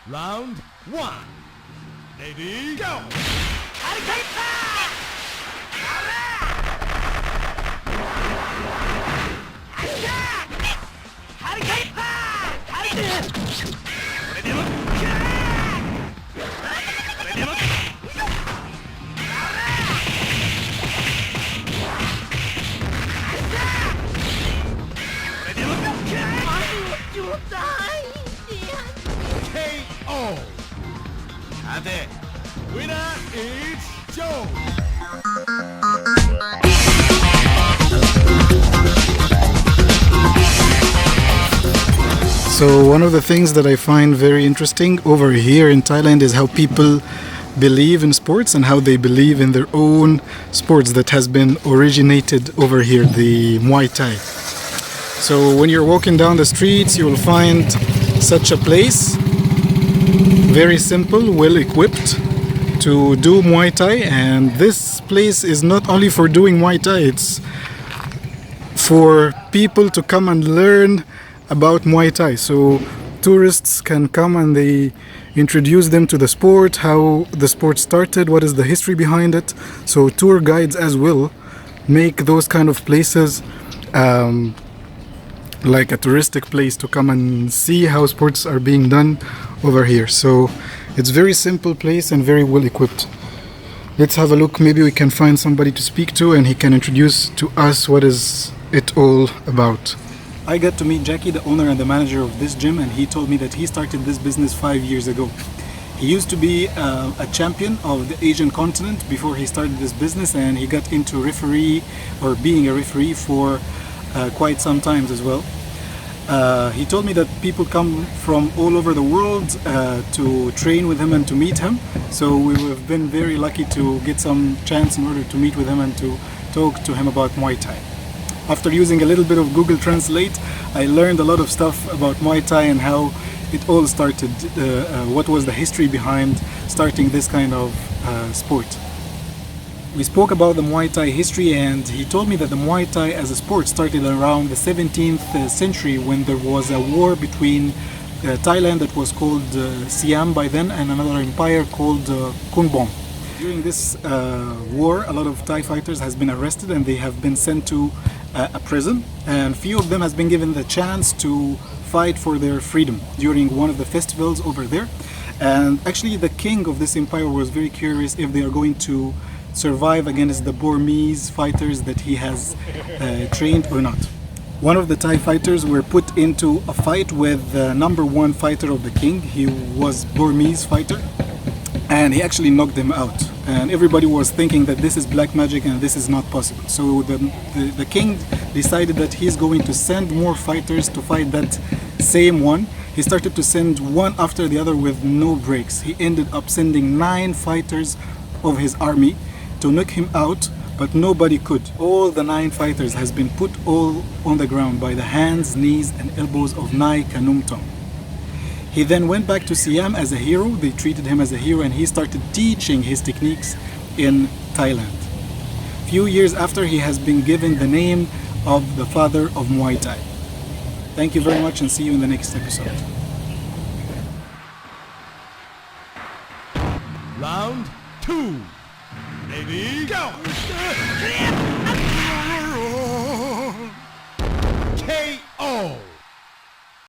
Round one. Ready, go! KO! Winner is Joe! So one of the things that I find very interesting over here in Thailand is how people believe in sports and how they believe in their own sports that has been originated over here, the Muay Thai. So when you're walking down the streets, you will find such a place, very simple, well equipped to do Muay Thai, and this place is not only for doing Muay Thai, it's for people to come and learn about Muay Thai. So tourists can come and they introduce them to the sport, how the sport started, what is the history behind it. So tour guides as well make those kind of places like a touristic place to come and see how sports are being done over here. So it's very simple place and very well equipped. Let's have a look. Maybe we can find somebody to speak to and he can introduce to us what is it all about. I got to meet Jackie, the owner and the manager of this gym, and he told me that he started this business 5 years ago. He used to be a champion of the Asian continent before he started this business, and he got into referee or being a referee for quite some time as well. He told me that people come from all over the world to train with him and to meet him. So we have been very lucky to get some chance in order to meet with him and to talk to him about Muay Thai. After using a little bit of Google Translate, I learned a lot of stuff about Muay Thai and how it all started, what was the history behind starting this kind of sport. We spoke about the Muay Thai history, and he told me that the Muay Thai as a sport started around the 17th century when there was a war between Thailand that was called Siam by then and another empire called Kunbom. During this war, a lot of Thai fighters has been arrested and they have been sent to a prison, and few of them has been given the chance to fight for their freedom during one of the festivals over there. And actually the king of this empire was very curious if they are going to survive against the Burmese fighters that he has trained or not. One of the Thai fighters were put into a fight with the number one fighter of the king. He was Burmese fighter, and he actually knocked him out. And everybody was thinking that this is black magic and this is not possible. So the king decided that he's going to send more fighters to fight that same one. He started to send one after the other with no breaks. He ended up sending 9 fighters of his army to knock him out, but nobody could. All the 9 fighters has been put all on the ground by the hands, knees and elbows of Nai Kanumtong. He then went back to Siam as a hero. They treated him as a hero, and he started teaching his techniques in Thailand. Few years after, he has been given the name of the father of Muay Thai. Thank you very much, and see you in the next episode. Round 2. Ready, go!